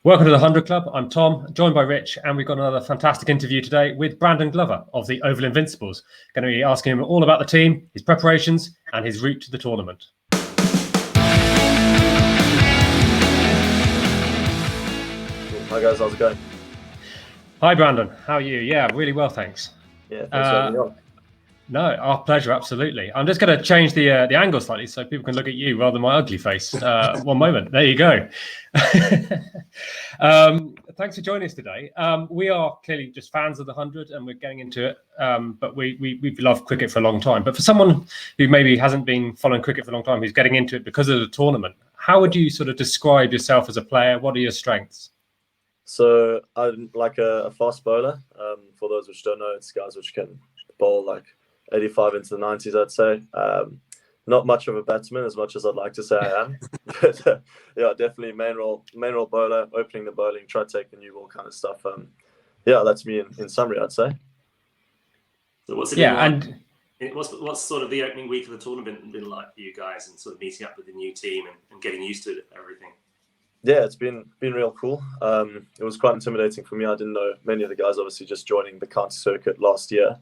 Welcome to the 100 Club. I'm Tom, joined by Rich, and we've got another fantastic interview today with Brandon Glover of the Oval Invincibles. Going to be asking him all about the team, his preparations, and his route to the tournament. Hi guys, how's it going? Hi Brandon, how are you? Yeah, really well, thanks. Yeah, thanks for having me on. No, our pleasure, absolutely. I'm just going to change the angle slightly so people can look at you rather than my ugly face. One moment, there you go. Thanks for joining us today. We are clearly just fans of the 100 and we're getting into it, but we've loved cricket for a long time. But for someone who maybe hasn't been following cricket for a long time, who's getting into it because of the tournament, how would you sort of describe yourself as a player? What are your strengths? So I'm like a fast bowler. For those which don't know, it's guys which can bowl like 85 into the 90s, I'd say. Not much of a batsman as much as I'd like to say I am. But yeah, definitely main role bowler, opening the bowling, try to take the new ball kind of stuff. Yeah, that's me in summary, I'd say. So what's it been like? What's sort of the opening week of the tournament been like for you guys, and sort of meeting up with the new team and getting used to everything? Yeah, it's been real cool. It was quite intimidating for me. I didn't know many of the guys, obviously just joining the county circuit last year.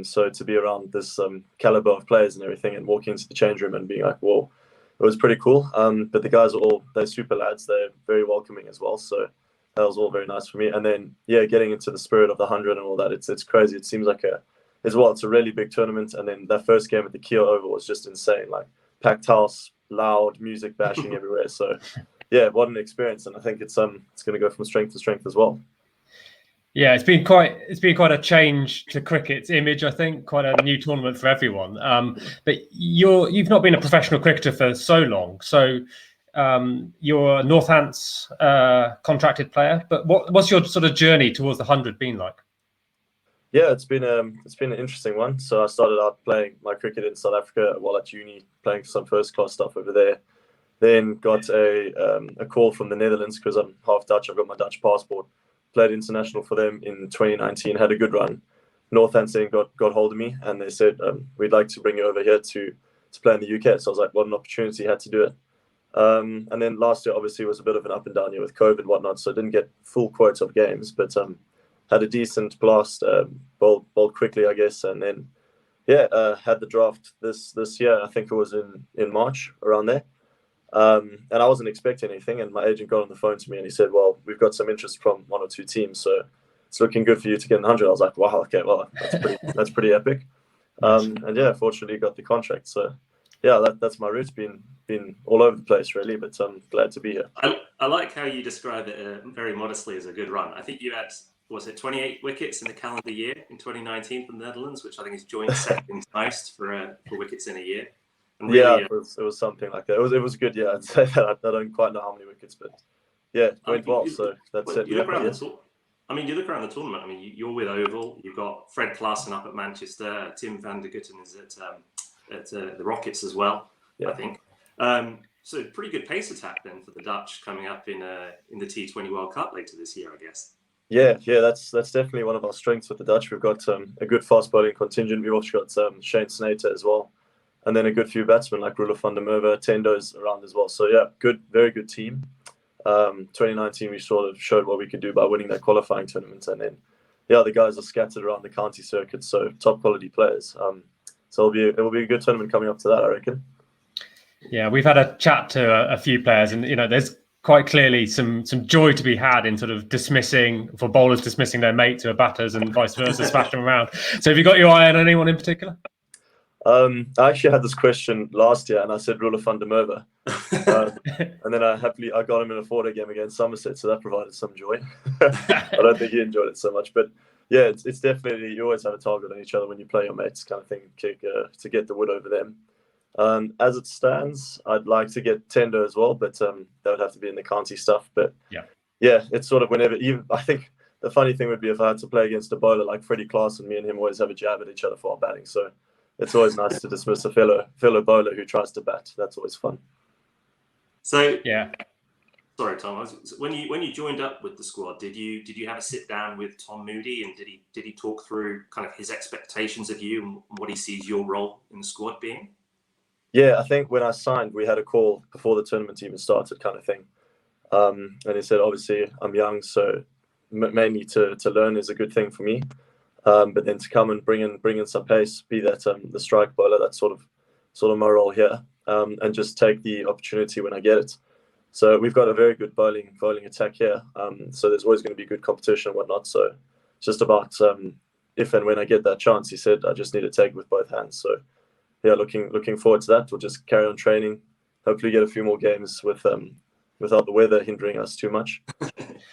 So to be around this caliber of players and everything and walking into the change room and being like, whoa, it was pretty cool. But the guys are they're super lads. They're very welcoming as well. So that was all very nice for me. And then, yeah, getting into the spirit of the 100 and all that, it's crazy. It seems like it's a really big tournament. And then that first game at the Kia Oval was just insane. Like packed house, loud music bashing everywhere. So yeah, what an experience. And I think it's going to go from strength to strength as well. Yeah, it's been quite a change to cricket's image, I think, quite a new tournament for everyone. But you've not been a professional cricketer for so long, so you're a Northants contracted player. But what's your sort of journey towards the 100 been like? Yeah, it's been an interesting one. So I started out playing my cricket in South Africa while at uni, playing some first class stuff over there. Then got a call from the Netherlands because I'm half Dutch. I've got my Dutch passport. Played international for them in 2019, had a good run. Northamptonshire got hold of me and they said, we'd like to bring you over here to play in the UK. So I was like, what an opportunity, had to do it. And then last year, obviously, was a bit of an up and down year with COVID and whatnot. So I didn't get full quota of games, but had a decent blast, bowled quickly, I guess. And then, yeah, had the draft this year. I think it was in March, around there. And I wasn't expecting anything, and my agent got on the phone to me and he said, well, we've got some interest from one or two teams, so it's looking good for you to get in the 100. I was like, wow, okay, well, that's pretty epic. And yeah, fortunately got the contract. So yeah, that's my route. Been all over the place really, but I'm glad to be here. I like how you describe it very modestly as a good run. I think you had, 28 wickets in the calendar year in 2019 from the Netherlands, which I think is joint second most for wickets in a year. Really, yeah, it was something like that. It was good. Yeah, I'd say that. I don't quite know how many wickets, but yeah, it went well. So that's it. You look around the tournament. I mean, you're with Oval. You've got Fred Klaassen up at Manchester. Tim van der Gutten is at the Rockets as well. Yeah. I think. So pretty good pace attack then for the Dutch coming up in the T20 World Cup later this year, I guess. Yeah, that's definitely one of our strengths with the Dutch. We've got a good fast bowling contingent. We've also got Shane Snater as well. And then a good few batsmen like Roelof van der Merwe, Tendo's around as well. So yeah, very good team. 2019, we sort of showed what we could do by winning that qualifying tournament. And then, yeah, the guys are scattered around the county circuit, so top quality players. So it will be a good tournament coming up to that, I reckon. Yeah, we've had a chat to a few players, and there's quite clearly some joy to be had in sort of for bowlers dismissing their mate to a batters and vice versa, smash them around. So have you got your eye on anyone in particular? I actually had this question last year, and I said Roelof van der Merwe, and then I got him in a 4-day game against Somerset, so that provided some joy. I don't think he enjoyed it so much, but yeah, it's definitely, you always have a target on each other when you play your mates, kind of thing, to get the wood over them. As it stands, I'd like to get Tendo as well, but that would have to be in the county stuff. But yeah, it's sort of whenever. I think the funny thing would be if I had to play against a bowler like Freddie Klaassen, me and him always have a jab at each other for our batting. So it's always nice to dismiss a fellow bowler who tries to bat. That's always fun. So yeah, sorry, Tom. When you joined up with the squad, did you have a sit down with Tom Moody, and did he talk through kind of his expectations of you and what he sees your role in the squad being? Yeah, I think when I signed, we had a call before the tournament even started, kind of thing. And he said, obviously, I'm young, so mainly to learn is a good thing for me. But then to come and bring in some pace, be that the strike bowler, that's sort of my role here, and just take the opportunity when I get it. So we've got a very good bowling attack here. So there's always going to be good competition and whatnot. So it's just about if and when I get that chance, he said, I just need to take it with both hands. So yeah, looking forward to that. We'll just carry on training, hopefully get a few more games without the weather hindering us too much.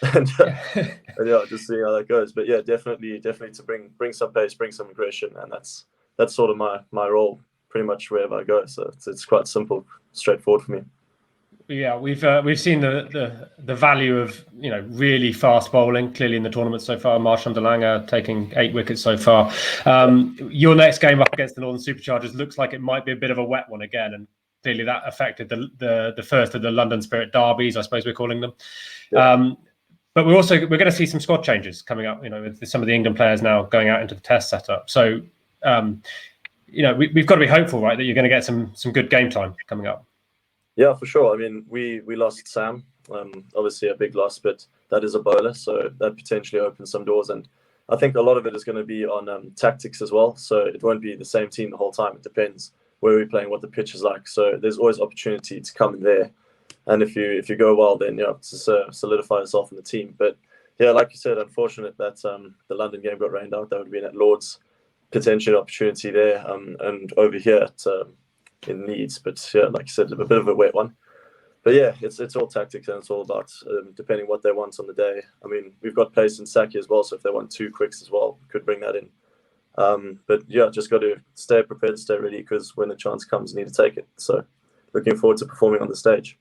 and yeah, just seeing how that goes. But yeah, definitely to bring some pace, bring some aggression, and that's sort of my role pretty much wherever I go. So it's quite simple, straightforward for me. Yeah, we've seen the value of really fast bowling clearly in the tournament so far. Marshall de Lange taking 8 wickets so far. Your next game up against the Northern Superchargers looks like it might be a bit of a wet one again, and clearly that affected the first of the London Spirit derbies, I suppose we're calling them. Yeah. But we're going to see some squad changes coming up. With some of the England players now going out into the Test setup. So we've got to be hopeful, right, that you're going to get some good game time coming up. Yeah, for sure. I mean, we lost Sam, obviously a big loss, but that is a bowler, so that potentially opens some doors. And I think a lot of it is going to be on tactics as well. So it won't be the same team the whole time. It depends where we're playing, what the pitch is like. So there's always opportunity to come in there. And if you go well, then to solidify yourself in the team. But yeah, like you said, unfortunate that the London game got rained out. That would have been at Lord's, potential opportunity there, and over here in Leeds. But yeah, like you said, a bit of a wet one. But yeah, it's all tactics, and it's all about depending what they want on the day. I mean, we've got pace in Saki as well, so if they want 2 quicks as well, we could bring that in. But yeah, just got to stay prepared, stay ready, because when the chance comes, you need to take it. So looking forward to performing on the stage.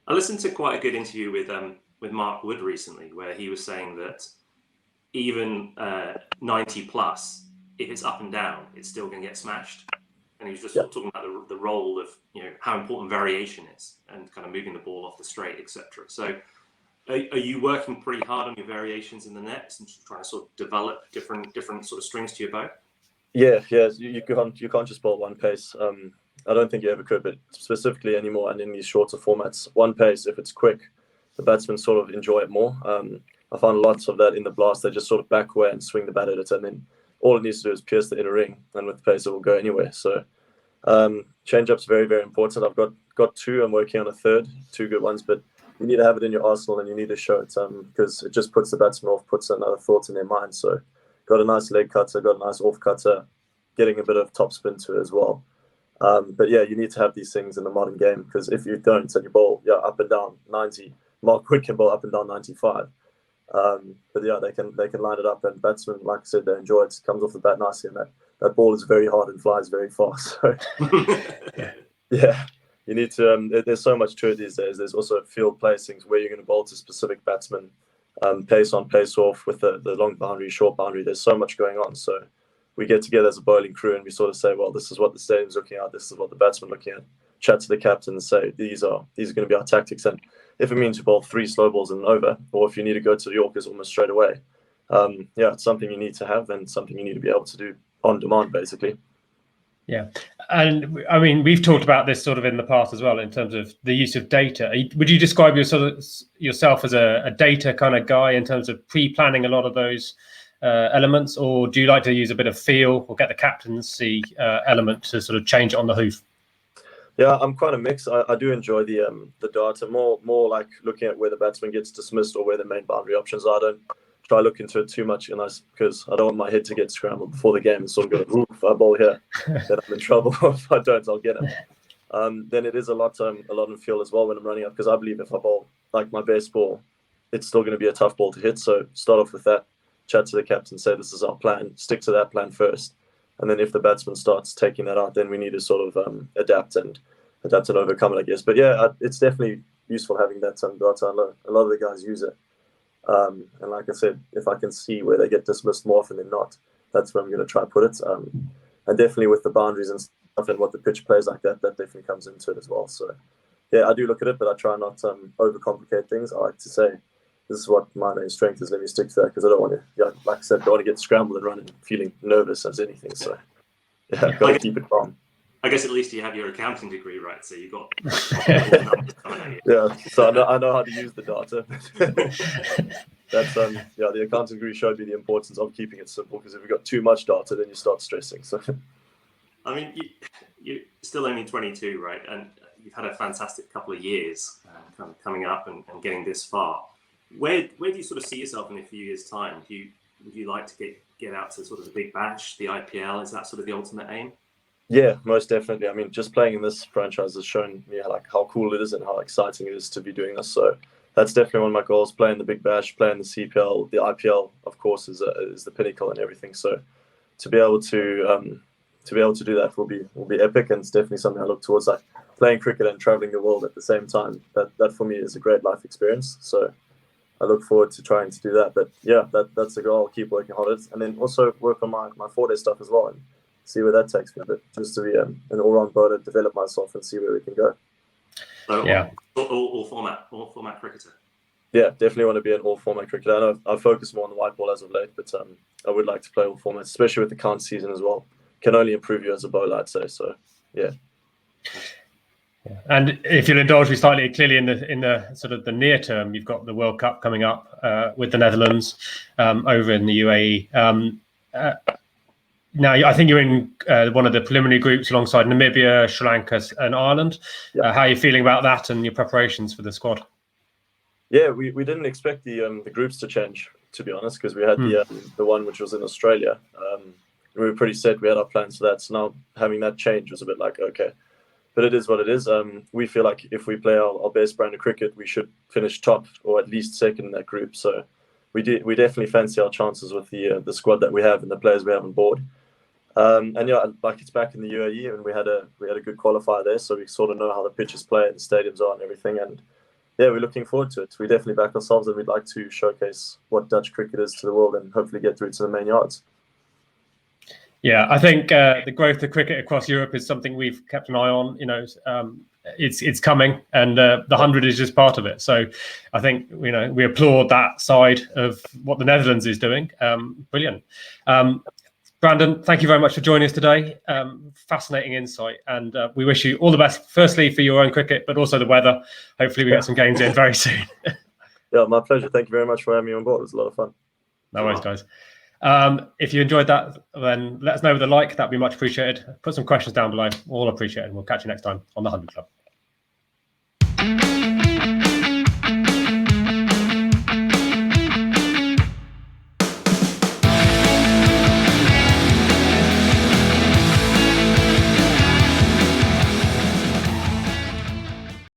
I listened to quite a good interview with Mark Wood recently, where he was saying that even 90 plus, if it's up and down, it's still going to get smashed. And he was just sort of talking about the role of how important variation is, and kind of moving the ball off the straight, etc. So, are you working pretty hard on your variations in the nets and trying to sort of develop different sort of strings to your bow? Yeah. You can't just bowl one pace. I don't think you ever could, but specifically anymore, and in these shorter formats, one pace, if it's quick, the batsmen sort of enjoy it more. I found lots of that in the blast. They just sort of back away and swing the bat at it, and then all it needs to do is pierce the inner ring, and with the pace it will go anywhere. So change-up's very, very important. I've got 2. I'm working on a third, 2 good ones, but you need to have it in your arsenal, and you need to show it, because it just puts the batsman off, puts another thought in their mind. So got a nice leg cutter, got a nice off cutter, getting a bit of top spin to it as well. But yeah, you need to have these things in the modern game, because if you don't, and you bowl up and down 90, Mark Wood can bowl up and down 95. But yeah, they can line it up, and batsmen, like I said, they enjoy it. Comes off the bat nicely, and that ball is very hard and flies very fast. So yeah, you need to. There's so much to it these days. There's also field placings where you're going to bowl to specific batsmen, pace on, pace off, with the long boundary, short boundary. There's so much going on. So we get together as a bowling crew, and we sort of say, well, this is what the stadium's looking at. This is what the batsmen looking at. Chat to the captain and say, these are going to be our tactics. And if it means you bowl 3 slow balls and over, or if you need to go to the Yorkers almost straight away, it's something you need to have, and something you need to be able to do on demand, basically. Yeah. And I mean, we've talked about this sort of in the past as well, in terms of the use of data. Would you describe yourself as a data kind of guy in terms of pre-planning a lot of those elements, or do you like to use a bit of feel, or get the captaincy element to sort of change it on the hoof? Yeah, I'm quite a mix. I do enjoy the data, more like looking at where the batsman gets dismissed or where the main boundary options are. I don't try to look into it too much, because I don't want my head to get scrambled before the game and sort of go, if I bowl here, then I'm in trouble. If I don't, I'll get him. Then it is a lot in feel as well when I'm running up, because I believe if I bowl like my best ball, it's still going to be a tough ball to hit. So start off with that, chat to the captain, say this is our plan, stick to that plan first. And then if the batsman starts taking that out, then we need to sort of adapt and overcome it, I guess. But yeah, it's definitely useful having that data. A lot of the guys use it. And like I said, if I can see where they get dismissed more often than not, that's where I'm going to try to put it. And definitely with the boundaries and stuff and what the pitch plays like, that definitely comes into it as well. So yeah, I do look at it, but I try not to overcomplicate things. I like to say, this is what my main strength is. Let me stick to that, because I don't want to, like I said, don't want to get scrambled and running feeling nervous as anything. So yeah, got to keep it calm. I guess at least you have your accounting degree, right? So you got. Yeah, so I know how to use the data. That's the accounting degree showed me the importance of keeping it simple, because if you've got too much data, then you start stressing. So, I mean, you're still only 22, right? And you've had a fantastic couple of years coming up and getting this far. Where do you sort of see yourself in a few years' time? Would you like to get out to sort of the Big Bash, the IPL? Is that sort of the ultimate aim? Yeah, most definitely. I mean, just playing in this franchise has shown me how cool it is and how exciting it is to be doing this. So that's definitely one of my goals. Playing the Big Bash, playing the CPL, the IPL, of course, is the pinnacle and everything. So to be able to do that will be epic, and it's definitely something I look towards. Like playing cricket and traveling the world at the same time. That for me is a great life experience. So I look forward to trying to do that. But yeah, that's the goal. I'll keep working hard at it, and then also work on my 4-day stuff as well, and see where that takes me. But just to be an all-round bowler, develop myself, and see where we can go. So yeah, all format cricketer. Yeah, definitely want to be an all-format cricketer. I know I focus more on the white ball as of late, but I would like to play all formats, especially with the count season as well. Can only improve you as a bowler, I'd say. So yeah. And if you'll indulge me slightly, clearly in the sort of the near term, you've got the World Cup coming up with the Netherlands over in the UAE. Now, I think you're in one of the preliminary groups alongside Namibia, Sri Lanka, and Ireland. Yeah. How are you feeling about that and your preparations for the squad? Yeah, we didn't expect the groups to change, to be honest, because we had the one which was in Australia. We were pretty set. We had our plans for that. So now having that change was a bit like, okay. But it is what it is. We feel like if we play our best brand of cricket, we should finish top or at least second in that group. So we definitely fancy our chances with the squad that we have and the players we have on board. And yeah, like it's back in the UAE, and we had a good qualifier there, so we sort of know how the pitches play and the stadiums are and everything. And yeah, we're looking forward to it. We definitely back ourselves, and we'd like to showcase what Dutch cricket is to the world, and hopefully get through to the main yards. Yeah, I think the growth of cricket across Europe is something we've kept an eye on. It's coming, and the 100 is just part of it. So I think we applaud that side of what the Netherlands is doing. Brilliant. Brandon, thank you very much for joining us today. Fascinating insight, and we wish you all the best, firstly for your own cricket, but also the weather. Hopefully we get some games in very soon. Yeah, my pleasure. Thank you very much for having me on board. It was a lot of fun. No worries, guys. If you enjoyed that, then let us know with a like. That'd be much appreciated. Put some questions down below. All appreciated. We'll catch you next time on the 100 Club.